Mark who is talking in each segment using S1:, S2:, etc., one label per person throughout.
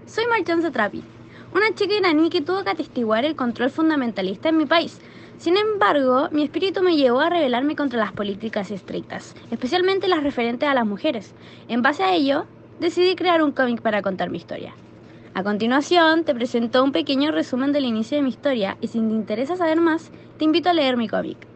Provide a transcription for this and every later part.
S1: Soy Marjan Satrapi, una chica iraní que tuvo que atestiguar el control fundamentalista en mi país. Sin embargo, mi espíritu me llevó a rebelarme contra las políticas estrictas, especialmente las referentes a las mujeres. En base a ello, decidí crear un cómic para contar mi historia. A continuación, te presento un pequeño resumen del inicio de mi historia y si te interesa saber más, te invito a leer mi cómic.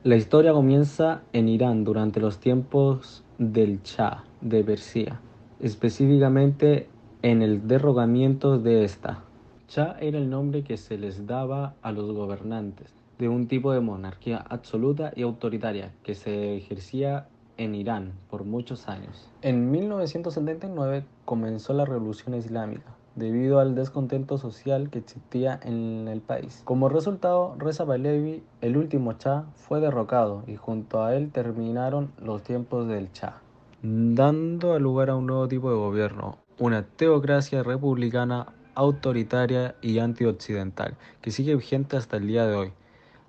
S2: La historia comienza en Irán durante los tiempos del Shah de Persia, específicamente en el derrocamiento de esta. Shah era el nombre que se les daba a los gobernantes de un tipo de monarquía absoluta y autoritaria que se ejercía en Irán por muchos años. En 1979 comenzó la Revolución Islámica, debido al descontento social que existía en el país. Como resultado, Reza Pahlavi, el último Shah, fue derrocado y junto a él terminaron los tiempos del Shah, dando lugar a un nuevo tipo de gobierno, una teocracia republicana, autoritaria y antioccidental, que sigue vigente hasta el día de hoy.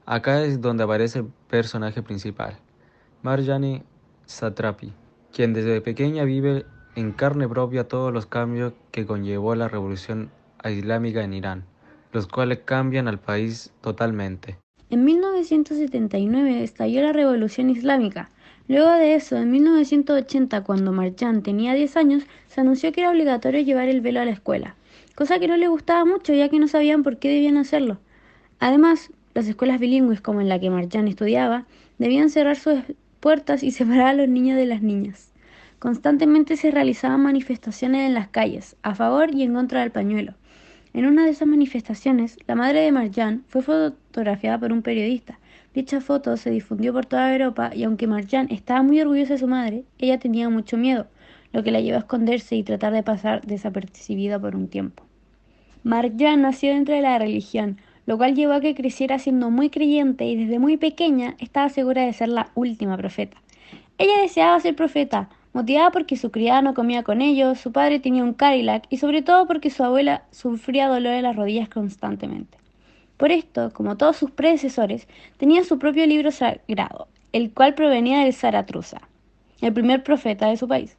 S2: Acá es donde aparece el personaje principal, Marjane Satrapi, quien desde pequeña vive en carne propia todos los cambios que conllevó la revolución islámica en Irán, los cuales cambian al país totalmente.
S1: En 1979 estalló la Revolución Islámica. Luego de eso, en 1980, cuando Marjan tenía 10 años, se anunció que era obligatorio llevar el velo a la escuela, cosa que no le gustaba mucho ya que no sabían por qué debían hacerlo. Además, las escuelas bilingües como en la que Marjan estudiaba debían cerrar sus puertas y separar a los niños de las niñas. Constantemente se realizaban manifestaciones en las calles, a favor y en contra del pañuelo. En una de esas manifestaciones, la madre de Marjan fue fotografiada por un periodista. Dicha foto se difundió por toda Europa y aunque Marjan estaba muy orgullosa de su madre, ella tenía mucho miedo, lo que la llevó a esconderse y tratar de pasar desapercibida por un tiempo. Marjan nació dentro de la religión, lo cual llevó a que creciera siendo muy creyente y desde muy pequeña estaba segura de ser la última profeta. Ella deseaba ser profeta, motivada porque su criada no comía con ellos, su padre tenía un Cadillac y sobre todo porque su abuela sufría dolor en las rodillas constantemente. Por esto, como todos sus predecesores, tenía su propio libro sagrado, el cual provenía del Zaratustra, el primer profeta de su país.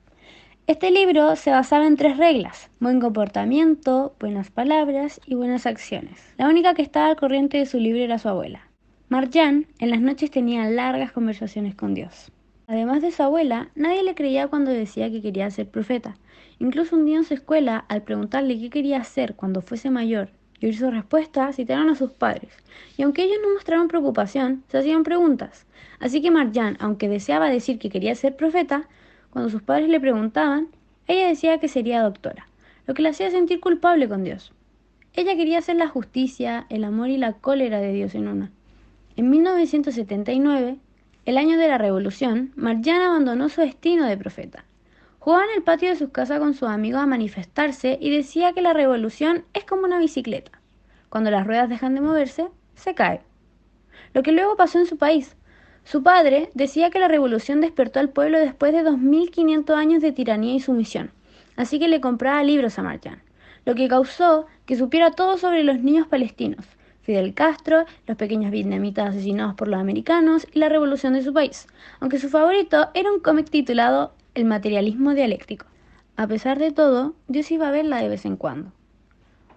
S1: Este libro se basaba en 3 reglas: buen comportamiento, buenas palabras y buenas acciones. La única que estaba al corriente de su libro era su abuela. Marjan en las noches tenía largas conversaciones con Dios. Además de su abuela, nadie le creía cuando decía que quería ser profeta. Incluso un día en su escuela, al preguntarle qué quería hacer cuando fuese mayor y oír su respuesta, citaron a sus padres. Y aunque ellos no mostraron preocupación, se hacían preguntas. Así que Marjan, aunque deseaba decir que quería ser profeta, cuando sus padres le preguntaban, ella decía que sería doctora, lo que la hacía sentir culpable con Dios. Ella quería hacer la justicia, el amor y la cólera de Dios en una. En 1979, el año de la Revolución, Marjan abandonó su destino de profeta. Jugaba en el patio de su casa con sus amigos a manifestarse y decía que la revolución es como una bicicleta. Cuando las ruedas dejan de moverse, se cae. Lo que luego pasó en su país. Su padre decía que la revolución despertó al pueblo después de 2500 años de tiranía y sumisión, así que le compraba libros a Marjan, lo que causó que supiera todo sobre los niños palestinos, Fidel Castro, los pequeños vietnamitas asesinados por los americanos y la revolución de su país, aunque su favorito era un cómic titulado El materialismo dialéctico. A pesar de todo, Dios iba a verla de vez en cuando.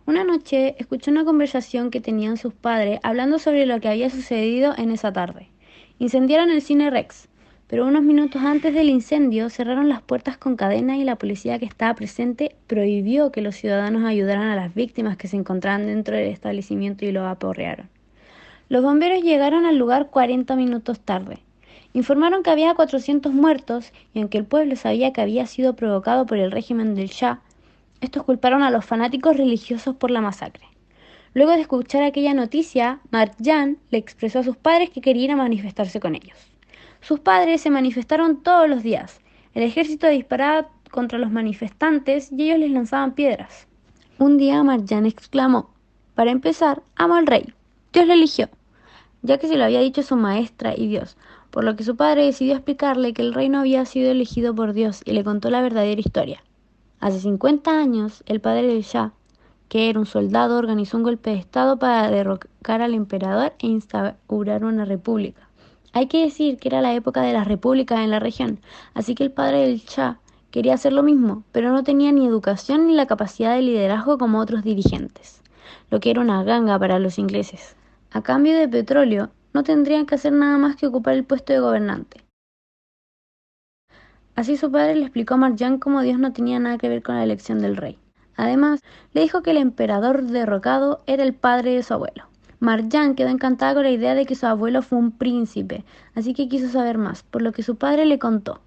S1: Una noche escuchó una conversación que tenían sus padres hablando sobre lo que había sucedido en esa tarde. Incendiaron el cine Rex, pero unos minutos antes del incendio cerraron las puertas con cadena y la policía que estaba presente prohibió que los ciudadanos ayudaran a las víctimas que se encontraban dentro del establecimiento y lo aporrearon. Los bomberos llegaron al lugar 40 minutos tarde. Informaron que había 400 muertos y aunque el pueblo sabía que había sido provocado por el régimen del Shah, estos culparon a los fanáticos religiosos por la masacre. Luego de escuchar aquella noticia, Marjan le expresó a sus padres que quería ir a manifestarse con ellos. Sus padres se manifestaron todos los días. El ejército disparaba contra los manifestantes y ellos les lanzaban piedras. Un día Marjan exclamó: para empezar, amo al rey. Dios lo eligió, ya que se lo había dicho su maestra y Dios, por lo que su padre decidió explicarle que el rey no había sido elegido por Dios y le contó la verdadera historia. Hace 50 años, el padre del Shah, que era un soldado, organizó un golpe de estado para derrocar al emperador e instaurar una república. Hay que decir que era la época de las repúblicas en la región, así que el padre del Shah Quería hacer lo mismo, pero no tenía ni educación ni la capacidad de liderazgo como otros dirigentes, lo que era una ganga para los ingleses. A cambio de petróleo, no tendrían que hacer nada más que ocupar el puesto de gobernante. Así su padre le explicó a Marjan cómo Dios no tenía nada que ver con la elección del rey. Además, le dijo que el emperador derrocado era el padre de su abuelo. Marjan quedó encantada con la idea de que su abuelo fue un príncipe, así que quiso saber más, por lo que su padre le contó.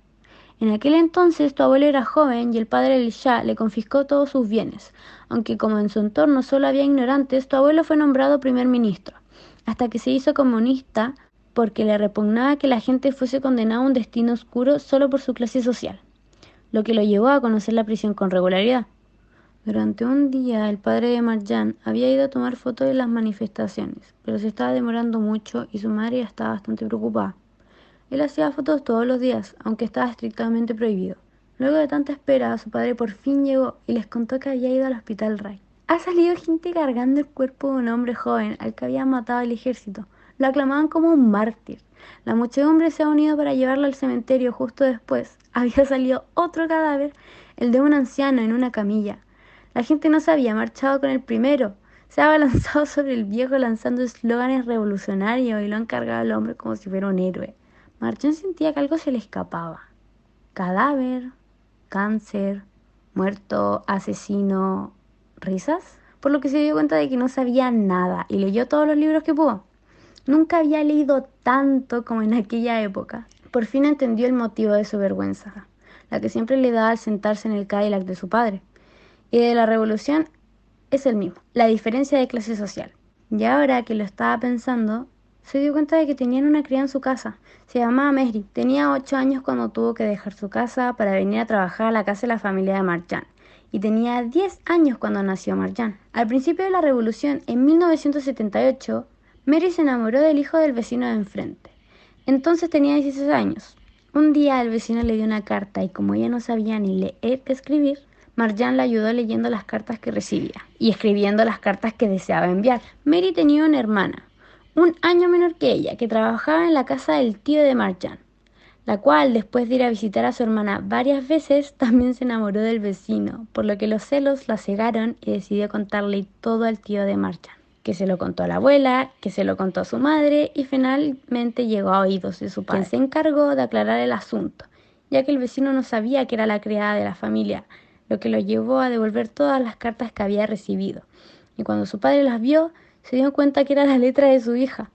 S1: En aquel entonces tu abuelo era joven y el padre del Shah le confiscó todos sus bienes, aunque como en su entorno solo había ignorantes, tu abuelo fue nombrado primer ministro, hasta que se hizo comunista porque le repugnaba que la gente fuese condenada a un destino oscuro solo por su clase social, lo que lo llevó a conocer la prisión con regularidad. Durante un día, el padre de Marjan había ido a tomar fotos de las manifestaciones, pero se estaba demorando mucho y su madre ya estaba bastante preocupada. Él hacía fotos todos los días, aunque estaba estrictamente prohibido. Luego de tanta espera, su padre por fin llegó y les contó que había ido al hospital Ray. Ha salido gente cargando el cuerpo de un hombre joven al que había matado el ejército. Lo aclamaban como un mártir. La muchedumbre se ha unido para llevarlo al cementerio justo después. Había salido otro cadáver, el de un anciano en una camilla. La gente no se había marchado con el primero. Se ha abalanzado sobre el viejo lanzando eslóganes revolucionarios y lo han cargado al hombre como si fuera un héroe. Marchón sentía que algo se le escapaba. Cadáver, cáncer, muerto, asesino, risas. Por lo que se dio cuenta de que no sabía nada y leyó todos los libros que pudo. Nunca había leído tanto como en aquella época. Por fin entendió el motivo de su vergüenza, la que siempre le daba al sentarse en el Cadillac de su padre. Y de la revolución es el mismo, la diferencia de clase social. Y ahora que lo estaba pensando, se dio cuenta de que tenían una cría en su casa. Se llamaba Mary. Tenía 8 años cuando tuvo que dejar su casa para venir a trabajar a la casa de la familia de Marjan. Y tenía 10 años cuando nació Marjan. Al principio de la revolución, en 1978, Mary se enamoró del hijo del vecino de enfrente. Entonces tenía 16 años. Un día el vecino le dio una carta y como ella no sabía ni leer ni escribir, Marjan la ayudó leyendo las cartas que recibía y escribiendo las cartas que deseaba enviar. Mary tenía una hermana, un año menor que ella, que trabajaba en la casa del tío de Marjan, la cual, después de ir a visitar a su hermana varias veces, también se enamoró del vecino, por lo que los celos la cegaron y decidió contarle todo al tío de Marjan, que se lo contó a la abuela, que se lo contó a su madre y finalmente llegó a oídos de su padre, quien se encargó de aclarar el asunto, ya que el vecino no sabía que era la criada de la familia, lo que lo llevó a devolver todas las cartas que había recibido. Y cuando su padre las vio, se dio cuenta que era la letra de su hija,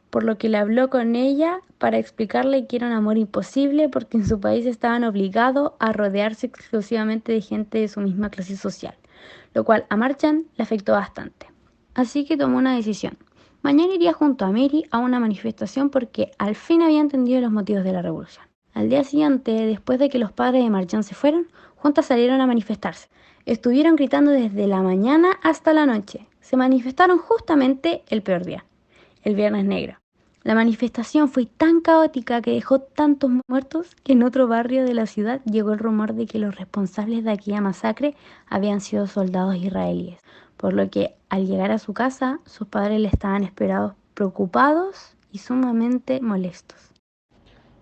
S1: por lo que le habló con ella para explicarle que era un amor imposible porque en su país estaban obligados a rodearse exclusivamente de gente de su misma clase social, lo cual a Marchand le afectó bastante. Así que tomó una decisión. Mañana iría junto a Mary a una manifestación porque al fin había entendido los motivos de la revolución. Al día siguiente, después de que los padres de Marchand se fueron, juntas salieron a manifestarse. Estuvieron gritando desde la mañana hasta la noche. Se manifestaron justamente el peor día, el Viernes Negro. La manifestación fue tan caótica que dejó tantos muertos que en otro barrio de la ciudad llegó el rumor de que los responsables de aquella masacre habían sido soldados israelíes, por lo que al llegar a su casa sus padres le estaban esperados preocupados y sumamente molestos.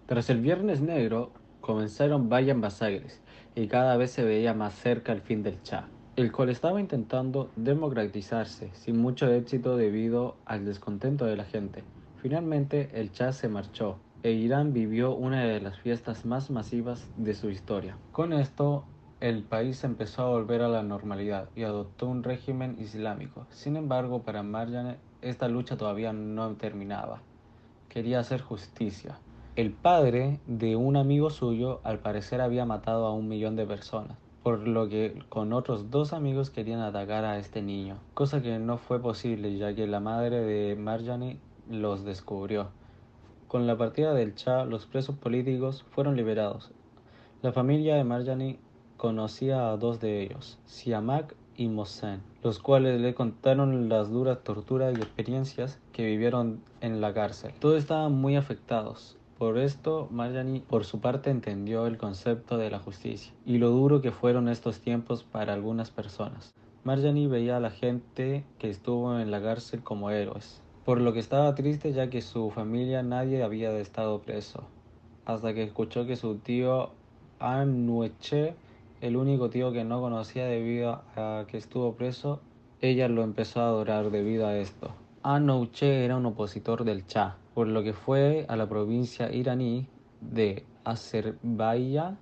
S2: Tras el Viernes Negro, comenzaron varias masacres y cada vez se veía más cerca el fin del Shah, el cual estaba intentando democratizarse sin mucho éxito debido al descontento de la gente. Finalmente, el Shah se marchó e Irán vivió una de las fiestas más masivas de su historia. Con esto, el país empezó a volver a la normalidad y adoptó un régimen islámico. Sin embargo, para Marjan esta lucha todavía no terminaba. Quería hacer justicia. El padre de un amigo suyo al parecer había matado a 1 millón de personas, por lo que con otros 2 amigos querían atacar a este niño, cosa que no fue posible ya que la madre de Marjani los descubrió. Con la partida del Shah, los presos políticos fueron liberados. La familia de Marjani conocía a 2 de ellos, Siamak y Mohsen, los cuales le contaron las duras torturas y experiencias que vivieron en la cárcel. Todos estaban muy afectados. Por esto, Marjani por su parte entendió el concepto de la justicia y lo duro que fueron estos tiempos para algunas personas. Marjani veía a la gente que estuvo en la cárcel como héroes, por lo que estaba triste ya que su familia nadie había estado preso, hasta que escuchó que su tío Anoucheh, el único tío que no conocía debido a que estuvo preso, ella lo empezó a adorar debido a esto. Anoucheh era un opositor del Shah, por lo que fue a la provincia iraní de Azerbaiyán,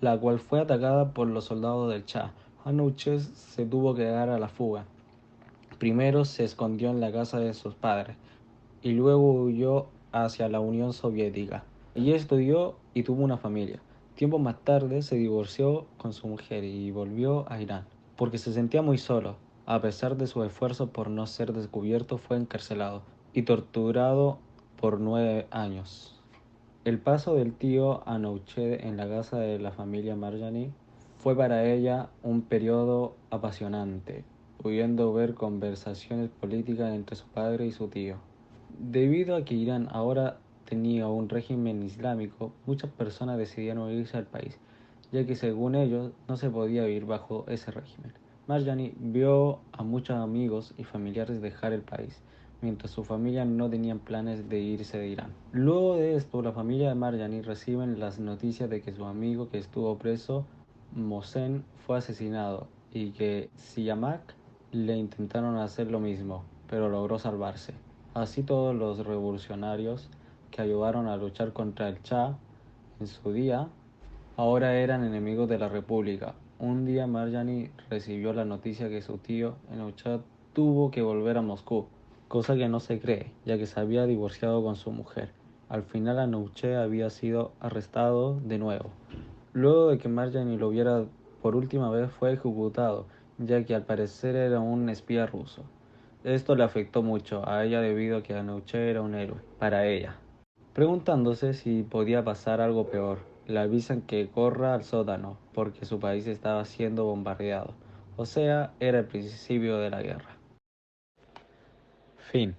S2: la cual fue atacada por los soldados del Shah. Anoucheh se tuvo que dar a la fuga. Primero se escondió en la casa de sus padres y luego huyó hacia la Unión Soviética. Allí estudió y tuvo una familia. Tiempo más tarde se divorció con su mujer y volvió a Irán, porque se sentía muy solo. A pesar de su esfuerzo por no ser descubierto, fue encarcelado y torturado por 9 años. El paso del tío Anoucheh en la casa de la familia Marjani fue para ella un periodo apasionante, pudiendo ver conversaciones políticas entre su padre y su tío. Debido a que Irán ahora tenía un régimen islámico, muchas personas decidieron irse al país, ya que según ellos no se podía vivir bajo ese régimen. Marjani vio a muchos amigos y familiares dejar el país, mientras su familia no tenían planes de irse de Irán. Luego de esto, la familia de Marjani reciben las noticias de que su amigo que estuvo preso, Mohsen, fue asesinado y que Siamak le intentaron hacer lo mismo, pero logró salvarse. Así todos los revolucionarios que ayudaron a luchar contra el Shah en su día, ahora eran enemigos de la República. Un día Marjani recibió la noticia que su tío Enochad tuvo que volver a Moscú, cosa que no se cree, ya que se había divorciado con su mujer. Al final Anoucheh había sido arrestado de nuevo. Luego de que Marjani lo viera por última vez fue ejecutado, ya que al parecer era un espía ruso. Esto le afectó mucho a ella debido a que Anoucheh era un héroe para ella. Preguntándose si podía pasar algo peor, le avisan que corra al sótano porque su país estaba siendo bombardeado. O sea, era el principio de la guerra. Fin.